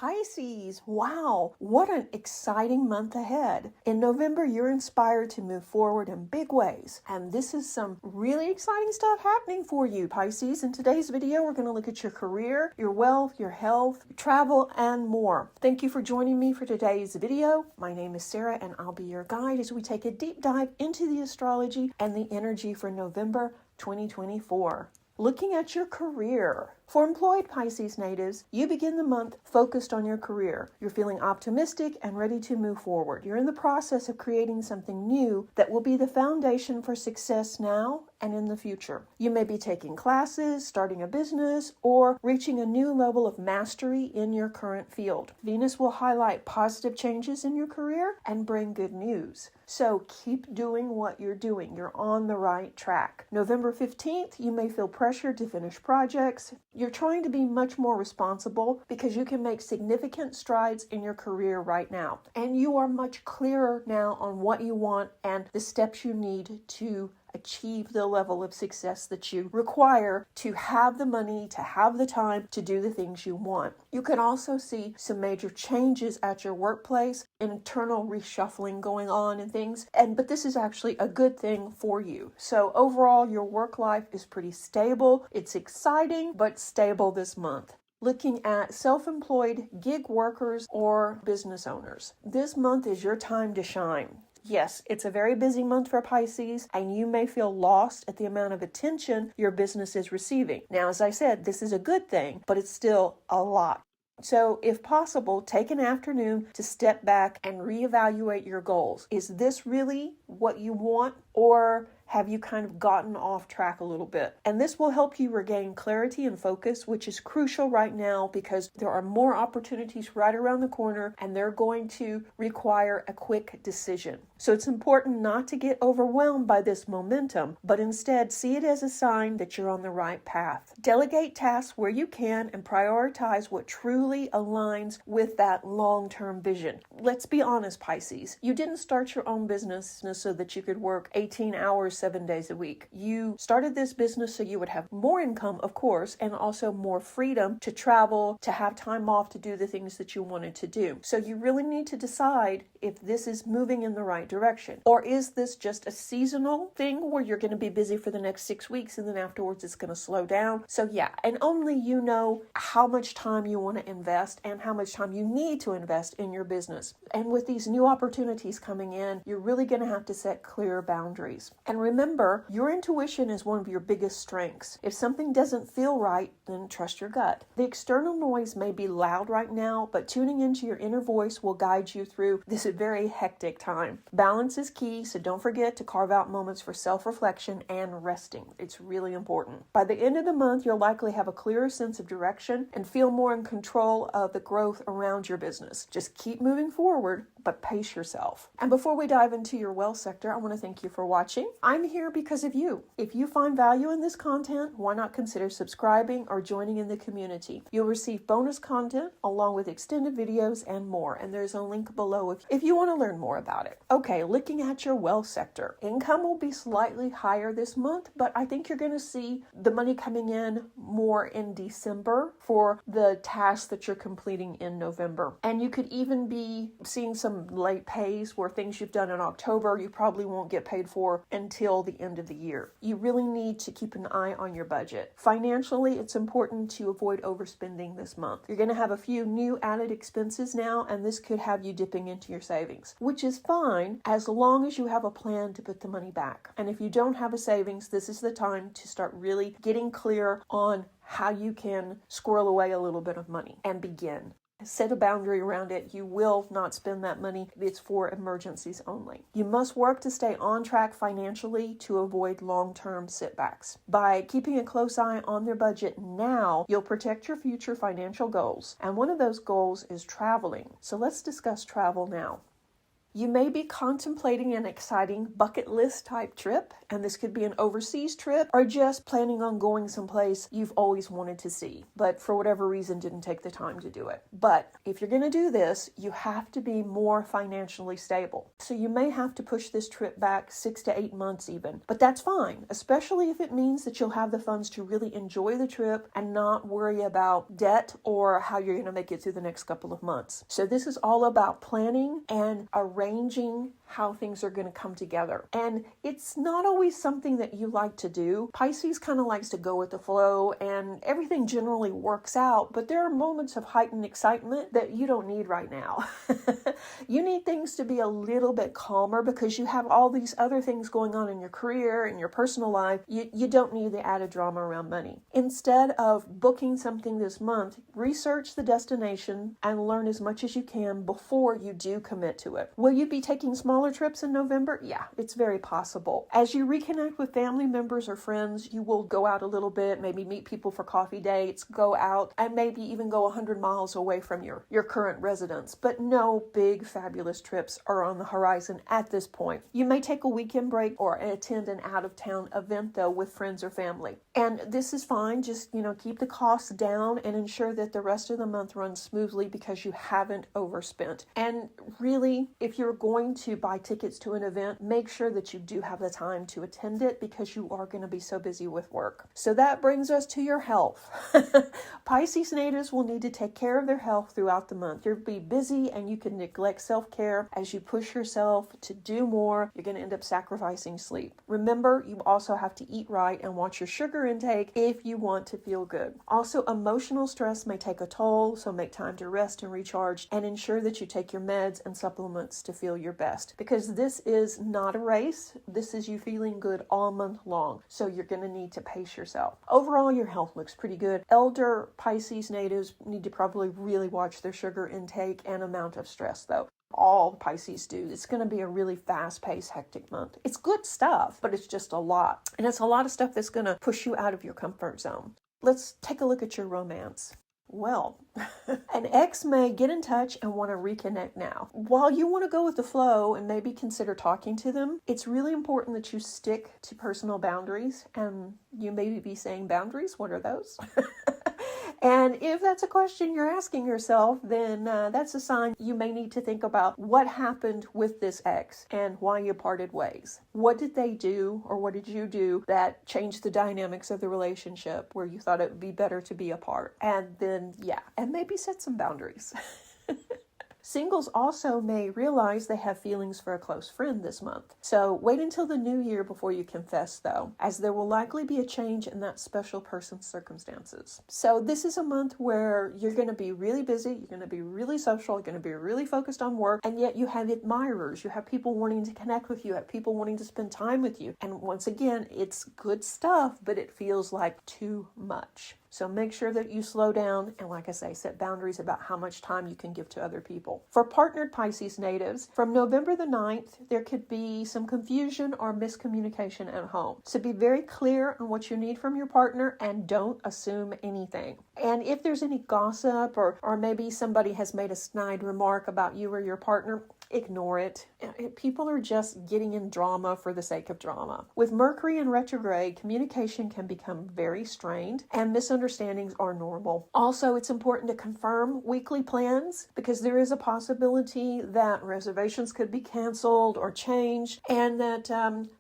Pisces, wow, what an exciting month ahead. In November, you're inspired to move forward in big ways. And this is some really exciting stuff happening for you, Pisces. In today's video, we're going to look at your career, your wealth, your health, travel, and more. Thank you for joining me for today's video. My name is Sarah, and I'll be your guide as we take a deep dive into the astrology and the energy for November 2024. Looking at your career. For employed Pisces natives, you begin the month focused on your career. You're feeling optimistic and ready to move forward. You're in the process of creating something new that will be the foundation for success now and in the future. You may be taking classes, starting a business, or reaching a new level of mastery in your current field. Venus will highlight positive changes in your career and bring good news. So keep doing what you're doing. You're on the right track. November 15th, you may feel pressured to finish projects. You're trying to be much more responsible because you can make significant strides in your career right now. And you are much clearer now on what you want and the steps you need to achieve the level of success that you require to have the money, to have the time to do the things you want. You can also see some major changes at your workplace, internal reshuffling going on and things, but this is actually a good thing for you. So overall, your work life is pretty stable. It's exciting, but stable this month. Looking at self-employed gig workers or business owners. This month is your time to shine. Yes, it's a very busy month for Pisces, and you may feel lost at the amount of attention your business is receiving. Now, as I said, this is a good thing, but it's still a lot. So, if possible, take an afternoon to step back and reevaluate your goals. Is this really what you want, or have you kind of gotten off track a little bit? And this will help you regain clarity and focus, which is crucial right now because there are more opportunities right around the corner and they're going to require a quick decision. So it's important not to get overwhelmed by this momentum, but instead see it as a sign that you're on the right path. Delegate tasks where you can and prioritize what truly aligns with that long-term vision. Let's be honest, Pisces. You didn't start your own business so that you could work 18 hours 7 days a week. You started this business so you would have more income, of course, and also more freedom to travel, to have time off to do the things that you wanted to do. So you really need to decide if this is moving in the right direction, or is this just a seasonal thing where you're going to be busy for the next 6 weeks and then afterwards it's going to slow down. So yeah, and only you know how much time you want to invest and how much time you need to invest in your business. And with these new opportunities coming in, you're really going to have to set clear boundaries. And remember, your intuition is one of your biggest strengths. If something doesn't feel right, then trust your gut. The external noise may be loud right now, but tuning into your inner voice will guide you through this very hectic time. Balance is key, so don't forget to carve out moments for self-reflection and resting. It's really important. By the end of the month, you'll likely have a clearer sense of direction and feel more in control of the growth around your business. Just keep moving forward, but pace yourself. And before we dive into your wealth sector, I want to thank you for watching. I'm here because of you. If you find value in this content, why not consider subscribing or joining in the community? You'll receive bonus content along with extended videos and more, and there's a link below if you want to learn more about it. Okay, looking at your wealth sector. Income will be slightly higher this month, but I think you're going to see the money coming in more in December for the tasks that you're completing in November. And you could even be seeing some late pays where things you've done in October you probably won't get paid for until the end of the year. You really need to keep an eye on your budget. Financially, it's important to avoid overspending this month. You're going to have a few new added expenses now, and this could have you dipping into your savings, which is fine as long as you have a plan to put the money back. And if you don't have a savings, this is the time to start really getting clear on how you can squirrel away a little bit of money and begin. Set a boundary around it. You will not spend that money. It's for emergencies only. You must work to stay on track financially to avoid long-term setbacks. By keeping a close eye on their budget now, you'll protect your future financial goals. And one of those goals is traveling. So let's discuss travel now. You may be contemplating an exciting bucket list type trip, and this could be an overseas trip or just planning on going someplace you've always wanted to see, but for whatever reason didn't take the time to do it. But if you're going to do this, you have to be more financially stable. So you may have to push this trip back 6 to 8 months even, but that's fine, especially if it means that you'll have the funds to really enjoy the trip and not worry about debt or how you're going to make it through the next couple of months. So this is all about planning and arranging how things are going to come together. And it's not always something that you like to do. Pisces kind of likes to go with the flow and everything generally works out, but there are moments of heightened excitement that you don't need right now. You need things to be a little bit calmer because you have all these other things going on in your career and your personal life. You don't need the added drama around money. Instead of booking something this month, research the destination and learn as much as you can before you do commit to it. Will you be taking smaller trips in November? Yeah, it's very possible. As you reconnect with family members or friends, you will go out a little bit, maybe meet people for coffee dates, go out, and maybe even go 100 miles away from your current residence. But no big fabulous trips are on the horizon at this point. You may take a weekend break or attend an out-of-town event though with friends or family. And this is fine. Just, keep the costs down and ensure that the rest of the month runs smoothly because you haven't overspent. And really, if you're going to buy tickets to an event, make sure that you do have the time to attend it because you are going to be so busy with work. So that brings us to your health. Pisces natives will need to take care of their health throughout the month. You'll be busy and you can neglect self-care. As you push yourself to do more, you're going to end up sacrificing sleep. Remember, you also have to eat right and watch your sugar intake if you want to feel good. Also, emotional stress may take a toll, so make time to rest and recharge and ensure that you take your meds and supplements to feel your best. Because this is not a race. This is you feeling good all month long. So you're going to need to pace yourself. Overall, your health looks pretty good. Elder Pisces natives need to probably really watch their sugar intake and amount of stress though. All Pisces do. It's going to be a really fast-paced, hectic month. It's good stuff, but it's just a lot. And it's a lot of stuff that's going to push you out of your comfort zone. Let's take a look at your romance. Well, an ex may get in touch and want to reconnect now. While you want to go with the flow and maybe consider talking to them, it's really important that you stick to personal boundaries. And you may be saying, boundaries? What are those? And if that's a question you're asking yourself, then that's a sign you may need to think about what happened with this ex and why you parted ways. What did they do or what did you do that changed the dynamics of the relationship where you thought it would be better to be apart? And then, and maybe set some boundaries. Singles also may realize they have feelings for a close friend this month. So wait until the new year before you confess though, as there will likely be a change in that special person's circumstances. So this is a month where you're going to be really busy, you're going to be really social, you're going to be really focused on work, and yet you have admirers, you have people wanting to connect with you, you have people wanting to spend time with you. And once again, it's good stuff, but it feels like too much. So make sure that you slow down and, like I say, set boundaries about how much time you can give to other people. For partnered Pisces natives, from November the 9th, there could be some confusion or miscommunication at home. So be very clear on what you need from your partner and don't assume anything. And if there's any gossip or maybe somebody has made a snide remark about you or your partner, ignore it. People are just getting in drama for the sake of drama. With Mercury in retrograde, communication can become very strained and misunderstandings are normal. Also, it's important to confirm weekly plans because there is a possibility that reservations could be canceled or changed and that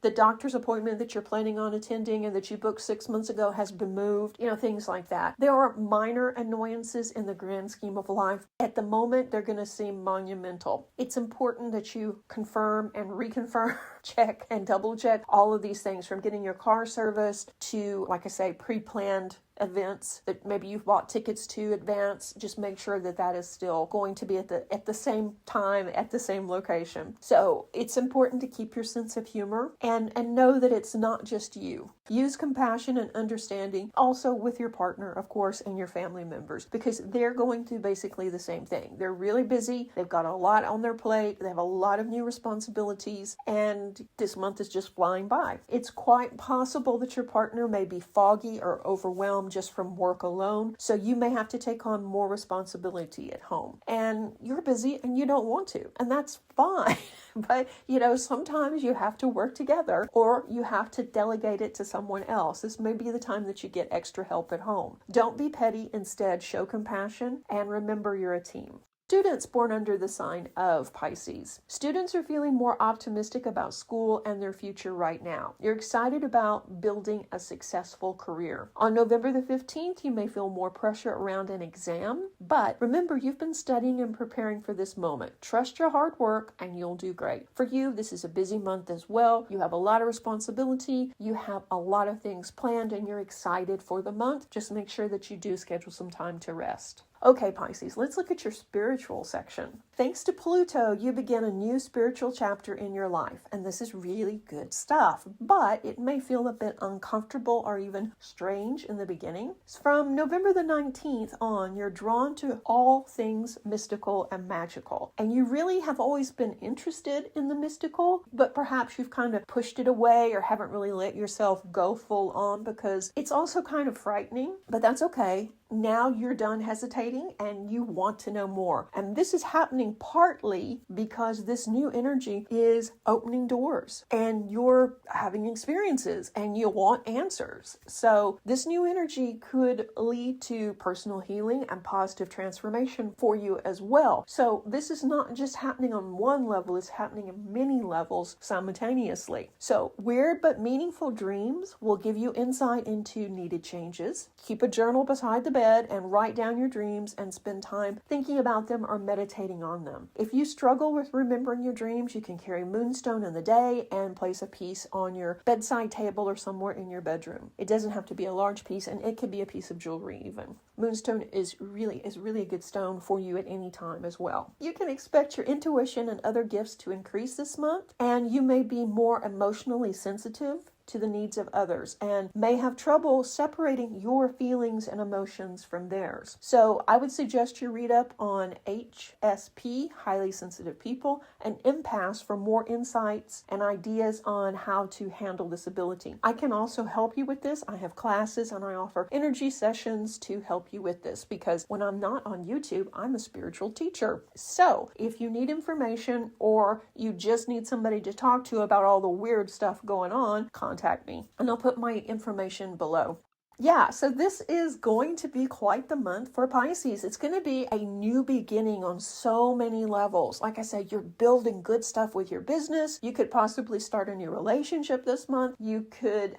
the doctor's appointment that you're planning on attending and that you booked 6 months ago has been moved, things like that. There are minor annoyances in the grand scheme of life. At the moment, they're going to seem monumental. It's important that you confirm and reconfirm, check and double check all of these things, from getting your car serviced to, like I say, pre-planned events that maybe you've bought tickets to advance. Just make sure that that is still going to be at the same time, at the same location. So it's important to keep your sense of humor and know that it's not just you. Use compassion and understanding also with your partner, of course, and your family members, because they're going through basically the same thing. They're really busy. They've got a lot on their plate. They have a lot of new responsibilities, and this month is just flying by. It's quite possible that your partner may be foggy or overwhelmed come just from work alone. So you may have to take on more responsibility at home. And you're busy and you don't want to. And that's fine. But, sometimes you have to work together or you have to delegate it to someone else. This may be the time that you get extra help at home. Don't be petty. Instead, show compassion and remember you're a team. Students born under the sign of Pisces. Students are feeling more optimistic about school and their future right now. You're excited about building a successful career. On November the 15th, you may feel more pressure around an exam, but remember, you've been studying and preparing for this moment. Trust your hard work and you'll do great. For you, this is a busy month as well. You have a lot of responsibility. You have a lot of things planned and you're excited for the month. Just make sure that you do schedule some time to rest. Okay, Pisces, let's look at your spiritual section. Thanks to Pluto, you begin a new spiritual chapter in your life, and this is really good stuff, but it may feel a bit uncomfortable or even strange in the beginning. From November the 19th on, you're drawn to all things mystical and magical, and you really have always been interested in the mystical, but perhaps you've kind of pushed it away or haven't really let yourself go full on because it's also kind of frightening, but that's okay. Now you're done hesitating and you want to know more. And this is happening partly because this new energy is opening doors and you're having experiences and you want answers. So this new energy could lead to personal healing and positive transformation for you as well. So this is not just happening on one level, it's happening on many levels simultaneously. So weird but meaningful dreams will give you insight into needed changes. Keep a journal beside the bed and write down your dreams and spend time thinking about them or meditating on them. If you struggle with remembering your dreams, you can carry moonstone in the day and place a piece on your bedside table or somewhere in your bedroom. It doesn't have to be a large piece, and it could be a piece of jewelry even. Moonstone is really a good stone for you at any time as well. You can expect your intuition and other gifts to increase this month, and you may be more emotionally sensitive to the needs of others and may have trouble separating your feelings and emotions from theirs. So I would suggest you read up on HSP, highly sensitive people, and empaths for more insights and ideas on how to handle this ability. I can also help you with this. I have classes and I offer energy sessions to help you with this because when I'm not on YouTube, I'm a spiritual teacher. So if you need information or you just need somebody to talk to about all the weird stuff going on, contact me, and I'll put my information below. Yeah, so this is going to be quite the month for Pisces. It's going to be a new beginning on so many levels. Like I said, you're building good stuff with your business. You could possibly start a new relationship this month. You could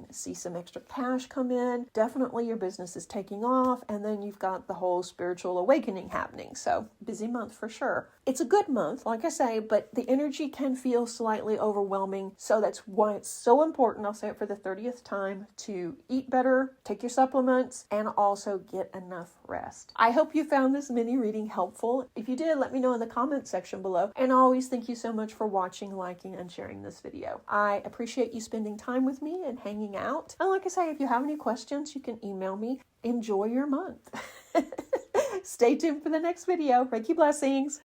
see some extra cash come in. Definitely your business is taking off. And then you've got the whole spiritual awakening happening. So busy month for sure. It's a good month, like I say, but the energy can feel slightly overwhelming. So that's why it's so important, I'll say it for the 30th time, to eat better, take your supplements, and also get enough rest. I hope you found this mini reading helpful. If you did, let me know in the comment section below. And always thank you so much for watching, liking, and sharing this video. I appreciate you spending time with me and hanging out. And like I say, if you have any questions, you can email me. Enjoy your month. Stay tuned for the next video. Reiki blessings.